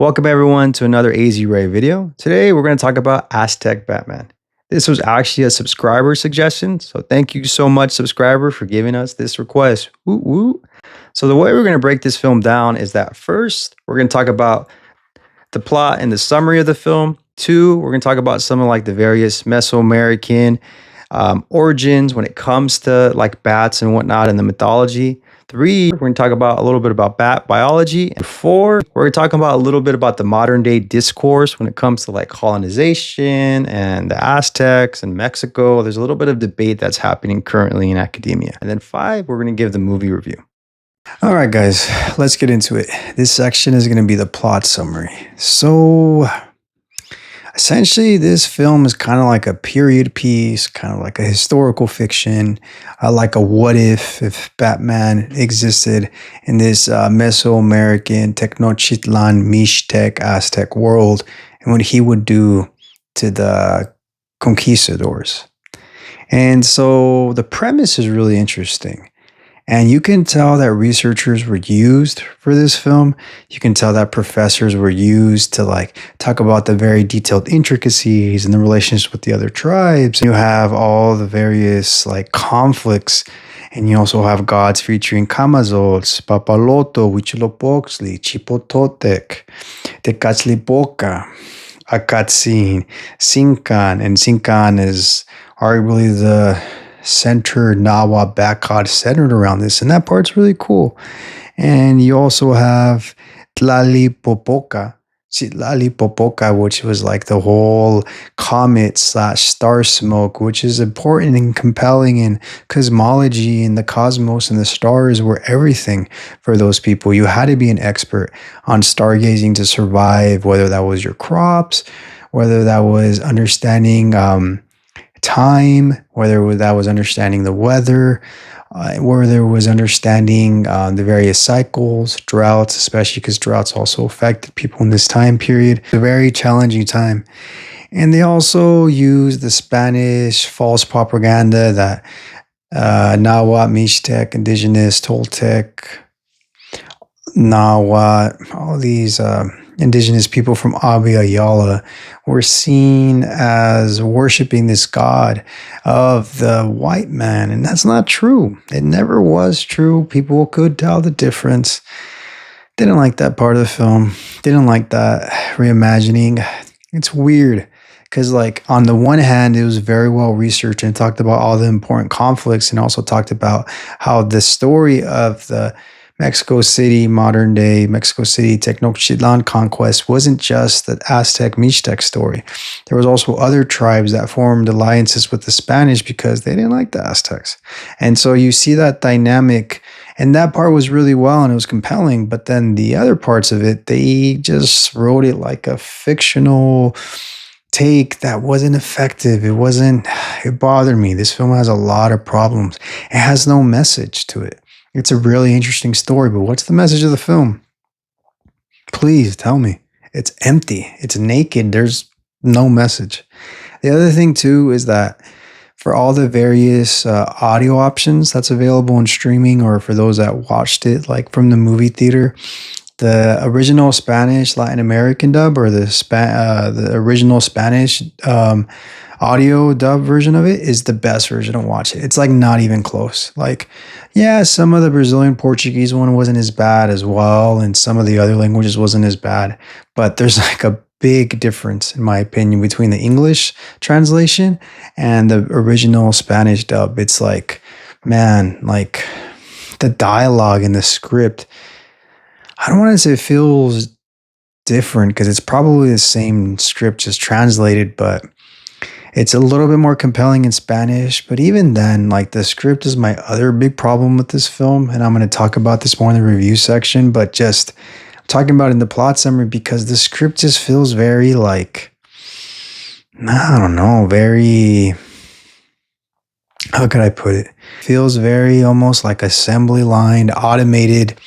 Welcome everyone to another AZ Ray video. Today we're going to talk about Aztec Batman. This was actually a subscriber suggestion, so thank you so much, subscriber, for giving us this request. Woo woo. So the way we're going to break this film down is that first, we're going to talk about the plot and the summary of the film. Two, we're going to talk about some of like the various Mesoamerican origins when it comes to like bats and whatnot in the mythology. Three, we're going to talk about a little bit about bat biology. And four, we're going to talk about a little bit about the modern day discourse when it comes to like colonization and the Aztecs and Mexico. There's a little bit of debate that's happening currently in academia. And then five, we're going to give the movie review. All right, guys, let's get into it. This section is going to be the plot summary. So essentially, this film is kind of like a period piece, kind of like a historical fiction, like a what if Batman existed in this Mesoamerican Tenochtitlan Mixtec Aztec world and what he would do to the conquistadors. And so the premise is really interesting. And you can tell that researchers were used for this film. You can tell that professors were used to like talk about the very detailed intricacies and the relationships with the other tribes. You have all the various like conflicts, and you also have gods featuring Camazots, Papaloto, Huitzilopochtli, Chipototec, Tecatlipoca, Akatzin, Sincan, and Sincan is arguably the center Nawa bat god centered around this, and that part's really cool. And you also have Tlalipopoca, which was like the whole comet / star smoke, which is important and compelling in cosmology and the cosmos, and the stars were everything for those people. You had to be an expert on stargazing to survive, whether that was your crops, whether that was understanding time, whether that was understanding the weather, whether it was understanding the various cycles, droughts, especially because droughts also affected people in this time period. It's a very challenging time. And they also used the Spanish false propaganda that Nahuatl, Mixtec, Indigenous, Toltec, Nahuatl, all these indigenous people from Abya Yala were seen as worshiping this god of the white man. And that's not true. It never was true. People could tell the difference. Didn't like that part of the film. Didn't like that reimagining. It's weird because like on the one hand, it was very well researched and talked about all the important conflicts, and also talked about how the story of the Mexico City, modern day Mexico City, Tenochtitlan conquest wasn't just the Aztec Mixtec story. There was also other tribes that formed alliances with the Spanish because they didn't like the Aztecs. And so you see that dynamic, and that part was really well and it was compelling. But then the other parts of it, they just wrote it like a fictional take that wasn't effective. It bothered me. This film has a lot of problems. It has no message to it. It's a really interesting story, but what's the message of the film? Please tell me. It's empty. It's naked. There's no message. The other thing too is that for all the various audio options that's available in streaming, or for those that watched it like from the movie theater, the original Spanish Latin American dub, or the original Spanish audio dub version of it is the best version to watch it. It's like not even close. Like, yeah, some of the Brazilian Portuguese one wasn't as bad as well, and some of the other languages wasn't as bad, but there's like a big difference in my opinion between the English translation and the original Spanish dub. It's like, man, like the dialogue in the script, I don't want to say it feels different because it's probably the same script just translated, but it's a little bit more compelling in Spanish. But even then, like the script is my other big problem with this film. And I'm going to talk about this more in the review section, but just talking about it in the plot summary because the script just feels very like, I don't know, very, how could I put it? Feels very almost like assembly line, automated,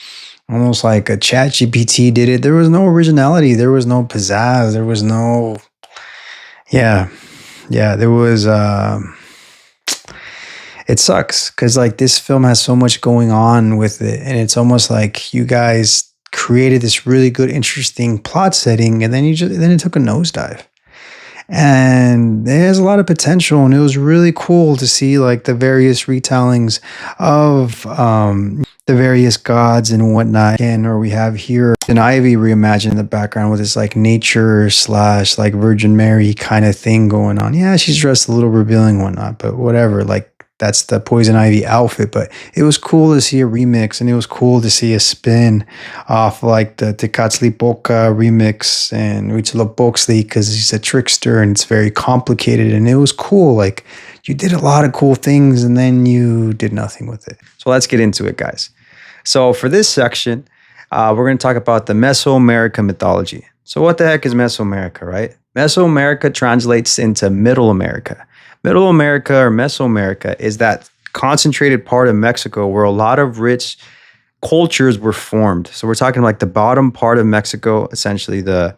almost like a chat GPT did it. There was no originality. There was no pizzazz. There was no, there was, it sucks because like this film has so much going on with it, and it's almost like you guys created this really good, interesting plot setting, and then it took a nosedive. And it has a lot of potential, and it was really cool to see like the various retellings of the various gods and whatnot. And or we have here an Ivy reimagined in the background with this like nature slash like Virgin Mary kind of thing going on. Yeah, she's dressed a little revealing and whatnot, but whatever. Like that's the Poison Ivy outfit. But it was cool to see a remix, and it was cool to see a spin off like the Tecatlipoca remix and Huitzilopochtli, because he's a trickster and it's very complicated. And it was cool. Like you did a lot of cool things and then you did nothing with it. So let's get into it, guys. So for this section, we're going to talk about the Mesoamerican mythology. So what the heck is Mesoamerica, right? Mesoamerica translates into Middle America. Middle America or Mesoamerica is that concentrated part of Mexico where a lot of rich cultures were formed. So we're talking like the bottom part of Mexico, essentially the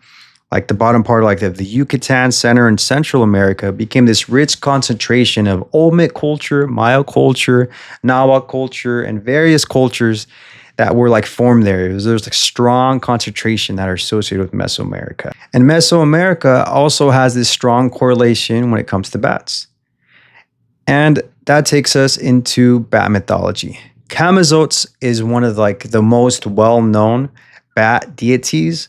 bottom part like the Yucatan Center and Central America became this rich concentration of Olmec culture, Maya culture, Nahuatl culture, and various cultures that were like formed there. There's like strong concentration that are associated with Mesoamerica. And Mesoamerica also has this strong correlation when it comes to bats. And that takes us into bat mythology. Camazotz is one of like the most well-known bat deities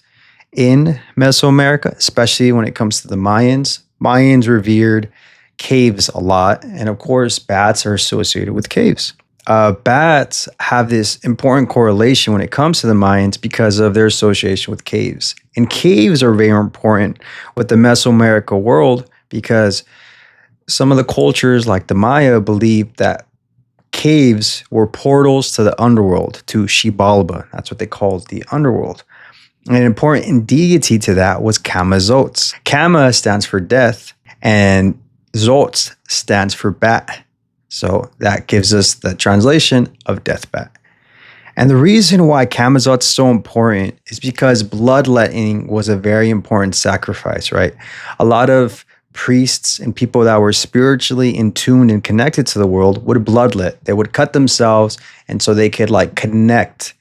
in Mesoamerica, especially when it comes to the Mayans. Mayans revered caves a lot. And of course, bats are associated with caves. Bats have this important correlation when it comes to the Mayans because of their association with caves. And caves are very important with the Mesoamerica world because some of the cultures like the Maya believed that caves were portals to the underworld, to Xibalba. That's what they called the underworld. And an important deity to that was Camazotz. Kama stands for death and Zotz stands for bat. So that gives us the translation of death bat. And the reason why Camazotz is so important is because bloodletting was a very important sacrifice, right? A lot of priests and people that were spiritually in tune and connected to the world would bloodlet. They would cut themselves, and so they could like connect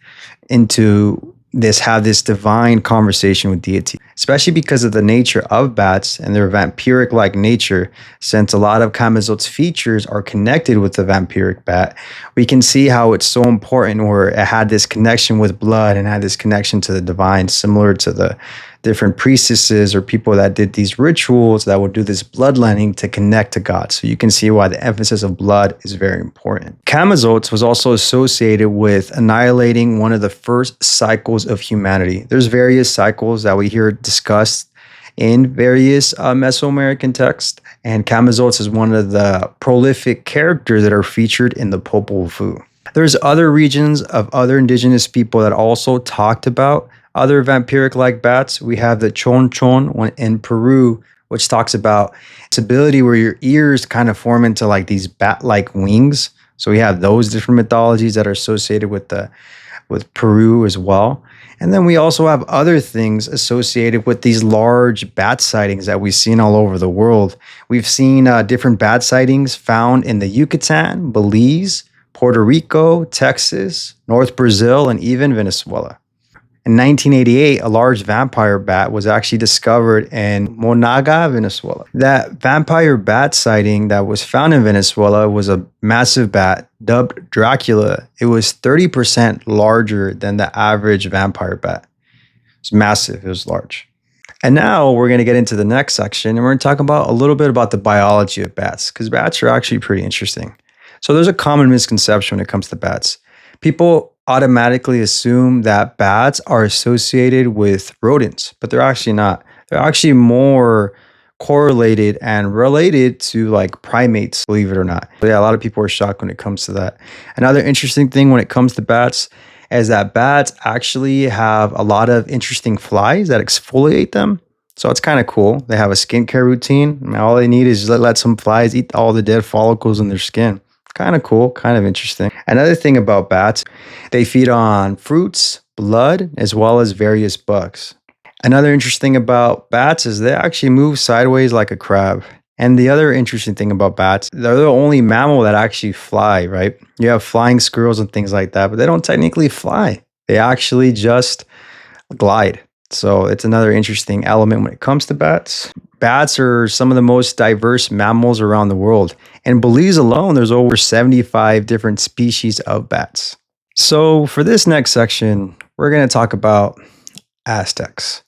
into this, have this divine conversation with deity, especially because of the nature of bats and their vampiric-like nature. Since a lot of Camazotz features are connected with the vampiric bat, we can see how it's so important where it had this connection with blood and had this connection to the divine, similar to the different priestesses or people that did these rituals that would do this bloodletting to connect to God. So you can see why the emphasis of blood is very important. Camazotz was also associated with annihilating one of the first cycles of humanity. There's various cycles that we hear discussed in various Mesoamerican texts, and Camazotz is one of the prolific characters that are featured in the Popol Vuh. There's other regions of other indigenous people that also talked about other vampiric-like bats. We have the chon chon in Peru, which talks about its ability where your ears kind of form into like these bat-like wings. So we have those different mythologies that are associated with Peru as well. And then we also have other things associated with these large bat sightings that we've seen all over the world. We've seen different bat sightings found in the Yucatan, Belize, Puerto Rico, Texas, North Brazil, and even Venezuela. In 1988, a large vampire bat was actually discovered in Monaga, Venezuela. That vampire bat sighting that was found in Venezuela was a massive bat dubbed Dracula. It was 30% larger than the average vampire bat. It's massive. It was large. And now we're going to get into the next section, and we're going to talk about a little bit about the biology of bats, because bats are actually pretty interesting. So there's a common misconception when it comes to bats. People automatically assume that bats are associated with rodents, but they're actually not. They're actually more correlated and related to like primates, believe it or not. But yeah, a lot of people are shocked when it comes to that. Another interesting thing when it comes to bats is that bats actually have a lot of interesting flies that exfoliate them. So it's kind of cool. They have a skincare routine, and all they need is let some flies eat all the dead follicles in their skin. Kind of cool, kind of interesting. Another thing about bats, they feed on fruits, blood, as well as various bugs. Another interesting thing about bats is they actually move sideways like a crab. And the other interesting thing about bats, they're the only mammal that actually fly, right? You have flying squirrels and things like that, but they don't technically fly. They actually just glide. So it's another interesting element when it comes to bats. Bats are some of the most diverse mammals around the world. In Belize alone, there's over 75 different species of bats. So for this next section, we're going to talk about Aztecs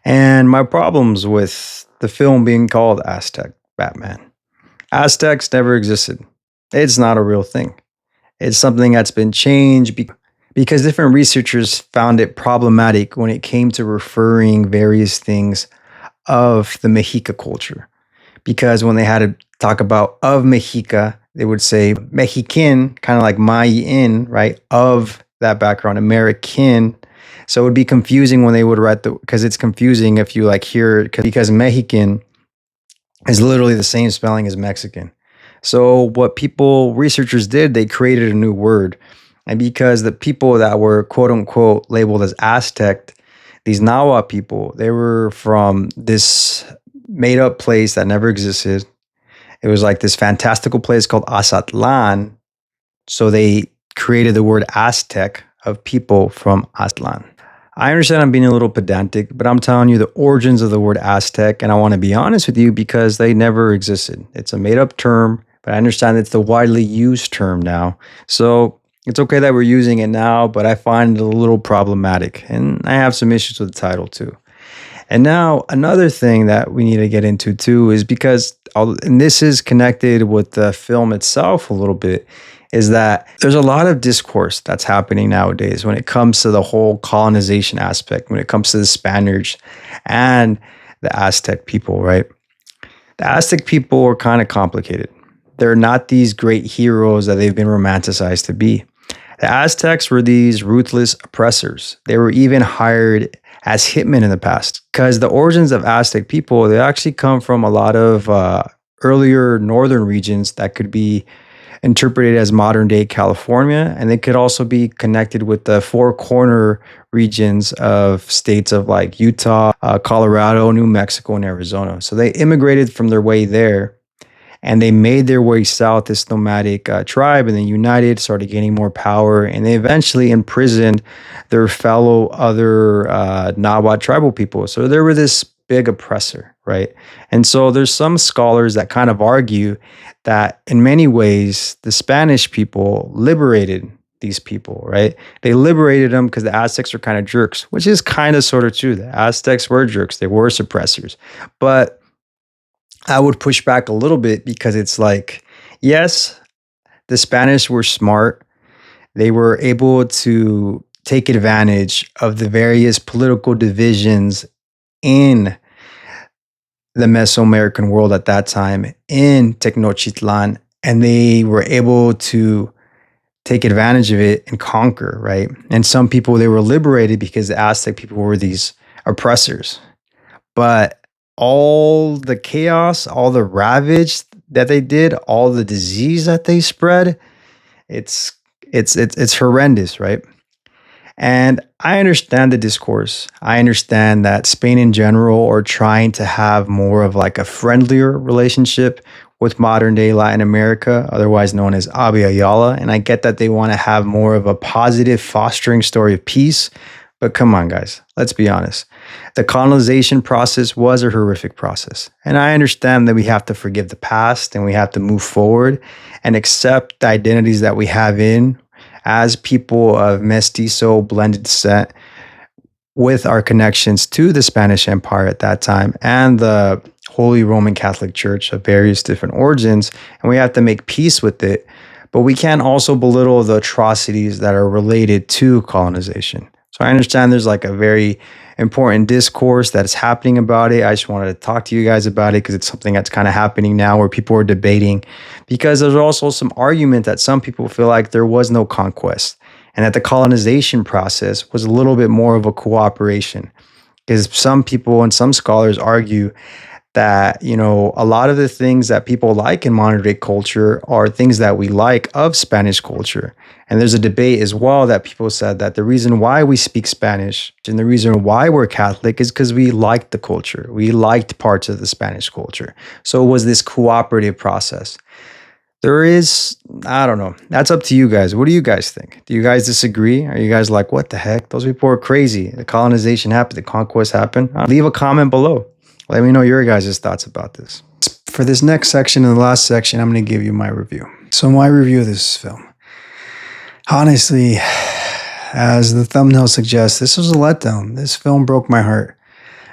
and my problems with the film being called Aztec Batman. Aztecs never existed. It's not a real thing. It's something that's been changed because different researchers found it problematic when it came to referring various things of the Mexica culture. Because when they had to talk about of Mexica, they would say Mexican, kind of like Mayan, right? Of that background, American. So it would be confusing when they would write because it's confusing if you like hear it because Mexican is literally the same spelling as Mexican. So what researchers did, they created a new word. And because the people that were quote unquote labeled as Aztec, these Nahua people, they were from this made up place that never existed. It was like this fantastical place called Azatlan. So they created the word Aztec of people from Aztlan. I understand I'm being a little pedantic, but I'm telling you the origins of the word Aztec, and I want to be honest with you because they never existed. It's a made up term, but I understand it's the widely used term now. So it's okay that we're using it now, but I find it a little problematic, and I have some issues with the title too. And now another thing that we need to get into too is because, and this is connected with the film itself a little bit, is that there's a lot of discourse that's happening nowadays when it comes to the whole colonization aspect, when it comes to the Spaniards and the Aztec people, right? The Aztec people are kind of complicated. They're not these great heroes that they've been romanticized to be. The Aztecs were these ruthless oppressors. They were even hired as hitmen in the past because the origins of Aztec people, they actually come from a lot of earlier northern regions that could be interpreted as modern day California, and they could also be connected with the four corner regions of states of like Utah, Colorado, New Mexico, and Arizona. So they immigrated from their way there and they made their way south, this nomadic tribe, and then united, started gaining more power, and they eventually imprisoned their fellow other Nahuatl tribal people. So they were this big oppressor, right? And so there's some scholars that kind of argue that in many ways, the Spanish people liberated these people, right? They liberated them because the Aztecs were kind of jerks, which is kind of sort of true. The Aztecs were jerks. They were suppressors. But I would push back a little bit because it's like, yes, the Spanish were smart. They were able to take advantage of the various political divisions in the Mesoamerican world at that time in Tenochtitlan, and they were able to take advantage of it and conquer, right? And some people, they were liberated because the Aztec people were these oppressors. But all the chaos, all the ravage that they did, all the disease that they spread, it's horrendous, right? And I understand the discourse. I understand that Spain in general are trying to have more of like a friendlier relationship with modern day Latin America, otherwise known as Abya Yala. And I get that they want to have more of a positive fostering story of peace. But come on, guys, let's be honest. The colonization process was a horrific process. And I understand that we have to forgive the past and we have to move forward and accept the identities that we have in as people of mestizo blended descent with our connections to the Spanish Empire at that time and the Holy Roman Catholic Church of various different origins. And we have to make peace with it. But we can't also belittle the atrocities that are related to colonization. So I understand there's like a very important discourse that is happening about it. I just wanted to talk to you guys about it because it's something that's kind of happening now where people are debating, because there's also some argument that some people feel like there was no conquest and that the colonization process was a little bit more of a cooperation. Because some people and some scholars argue that, you know, a lot of the things that people like in modern day culture are things that we like of Spanish culture. And there's a debate as well that people said that the reason why we speak Spanish and the reason why we're Catholic is because we liked the culture. We liked parts of the Spanish culture. So it was this cooperative process. There is, I don't know. That's up to you guys. What do you guys think? Do you guys disagree? Are you guys like, what the heck? Those people are crazy. The colonization happened, the conquest happened. Leave a comment below. Let me know your guys' thoughts about this. For this next section and the last section, I'm going to give you my review. So, my review of this film. Honestly, as the thumbnail suggests, this was a letdown. This film broke my heart.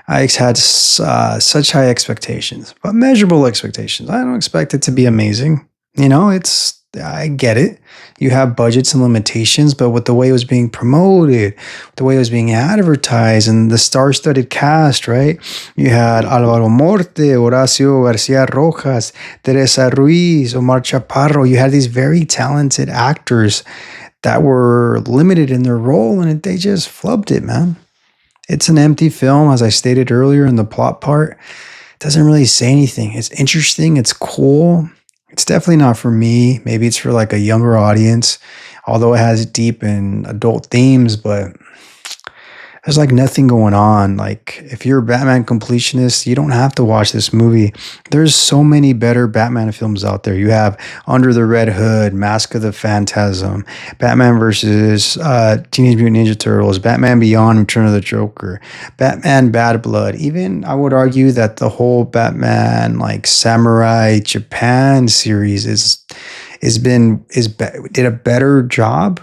I had such high expectations, but measurable expectations. I don't expect it to be amazing. I get it. You have budgets and limitations, but with the way it was being promoted, the way it was being advertised, and the star-studded cast, right? You had Alvaro Morte, Horacio Garcia Rojas, Teresa Ruiz, Omar Chaparro. You had these very talented actors that were limited in their role, and they just flubbed it, man. It's an empty film, as I stated earlier in the plot part. It doesn't really say anything. It's interesting. It's cool. It's definitely not for me. Maybe it's for like a younger audience, although it has deep and adult themes, but there's like nothing going on. Like if you're a Batman completionist, you don't have to watch this movie. There's so many better Batman films out there. You have Under the Red Hood, Mask of the Phantasm, Batman versus Teenage Mutant Ninja Turtles, Batman Beyond, Return of the Joker, Batman Bad Blood. Even I would argue that the whole Batman like Samurai Japan series did a better job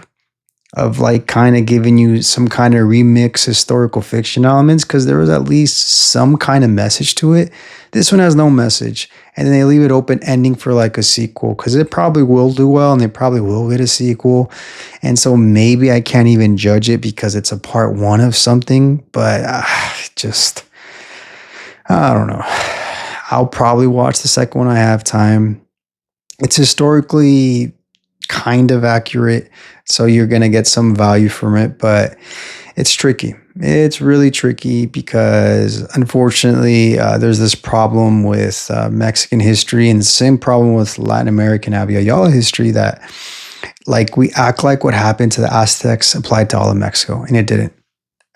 of like kind of giving you some kind of remix historical fiction elements, because there was at least some kind of message to it. This one has no message, and then they leave it open ending for like a sequel, because it probably will do well and they probably will get a sequel. And so maybe I can't even judge it because it's a part one of something, but I don't know. I'll probably watch the second one. I have time. It's historically kind of accurate, so you're going to get some value from it, but it's tricky. It's really tricky because unfortunately there's this problem with Mexican history, and the same problem with Latin American Abya history, that like we act like what happened to the Aztecs applied to all of Mexico, and it didn't.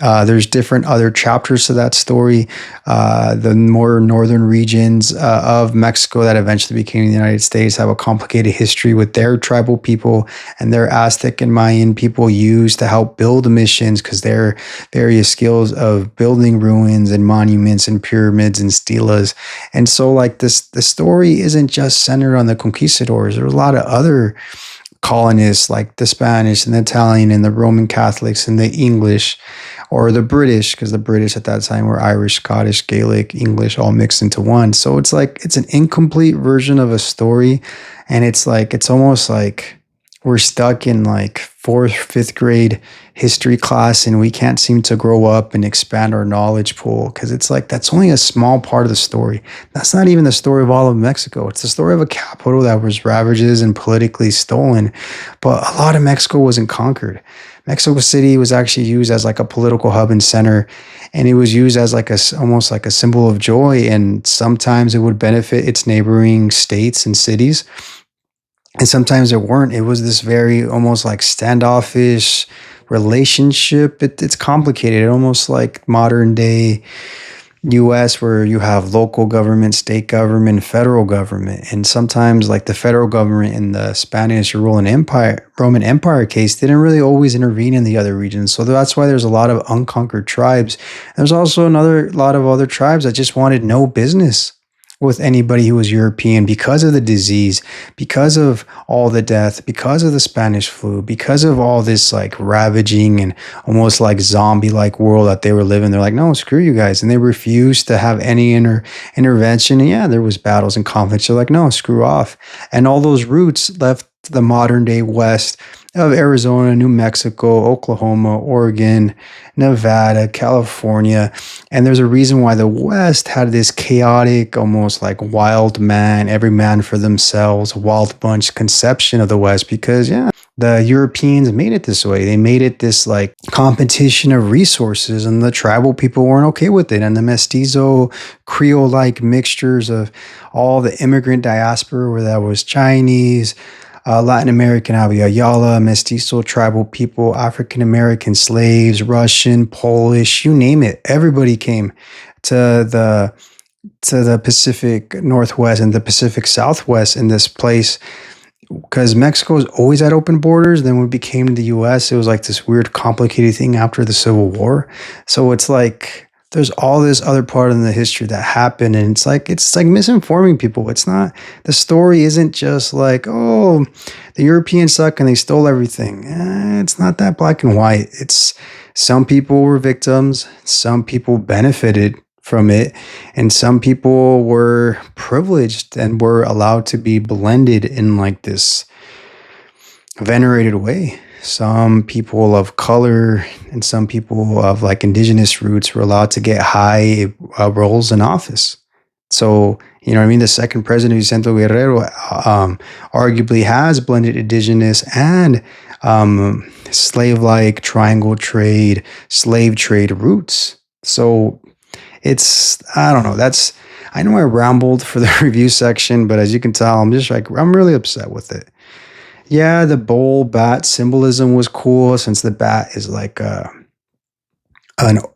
There's different other chapters to that story. The more northern regions of Mexico that eventually became the United States have a complicated history with their tribal people and their Aztec and Mayan people used to help build missions, because their various skills of building ruins and monuments and pyramids and stelas. And so like the story isn't just centered on the conquistadors. There's a lot of other colonists like the Spanish and the Italian and the Roman Catholics and the English, or the British, because the British at that time were Irish, Scottish, Gaelic, English, all mixed into one. So it's like, it's an incomplete version of a story. And it's almost like we're stuck in like 4th, 5th grade history class, and we can't seem to grow up and expand our knowledge pool, because it's like, that's only a small part of the story. That's not even the story of all of Mexico. It's the story of a capital that was ravaged and politically stolen, but a lot of Mexico wasn't conquered. Mexico City was actually used as like a political hub and center, and it was used as like almost like a symbol of joy, and sometimes it would benefit its neighboring states and cities, and sometimes it weren't. It was this very almost like standoffish relationship. It's complicated, almost like modern day US, where you have local government, state government, federal government. And sometimes like the federal government in the Spanish or Roman Empire case didn't really always intervene in the other regions. So that's why there's a lot of unconquered tribes. There's also lot of other tribes that just wanted no business with anybody who was European, because of the disease, because of all the death, because of the Spanish flu, because of all this like ravaging and almost like zombie-like world that they were living. They're like, no, screw you guys. And they refused to have any intervention. And yeah, there was battles and conflicts. They're like, no, screw off. And all those roots left the modern day West of Arizona, New Mexico, Oklahoma, Oregon, Nevada, California. And there's a reason why the West had this chaotic, almost like wild man, every man for themselves, wild bunch conception of the West, because yeah, the Europeans made it this way. They made it this like competition of resources, and the tribal people weren't okay with it. And the mestizo Creole-like mixtures of all the immigrant diaspora, where that was Chinese, Latin American Abya, mestizo tribal people, African American slaves, Russian, Polish, you name it. Everybody came to the Pacific Northwest and the Pacific Southwest in this place. because Mexico's always had open borders. Then when it became the US, it was like this weird, complicated thing after the Civil War. So it's like there's all this other part in the history that happened, and it's like misinforming people. It's not, the story isn't just like, oh, the Europeans suck and they stole everything. It's not that black and white. It's, some people were victims, some people benefited from it, and some people were privileged and were allowed to be blended in like this venerated way. Some people of color and some people of like indigenous roots were allowed to get high roles in office. So, you know what I mean? The second president, Vicente Guerrero, arguably has blended indigenous and slave like triangle trade, slave trade roots. So it's, I don't know. That's, I know I rambled for the review section, but as you can tell, I'm just like, I'm really upset with it. Yeah, the bull bat symbolism was cool since the bat is like an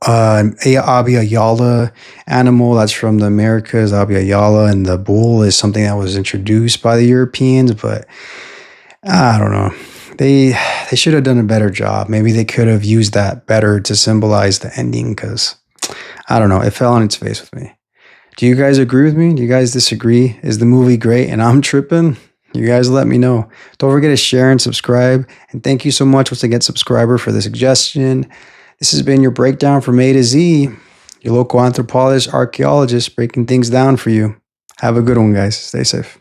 Abya animal that's from the Americas, Abya, and the bull is something that was introduced by the Europeans. But I don't know. They should have done a better job. Maybe they could have used that better to symbolize the ending, because I don't know. It fell on its face with me. Do you guys agree with me? Do you guys disagree? Is the movie great and I'm tripping? You guys let me know. Don't forget to share and subscribe. And thank you so much once again, subscriber, for the suggestion. This has been your breakdown from A to Z, your local anthropologist, archaeologist, breaking things down for you. Have a good one, guys. Stay safe.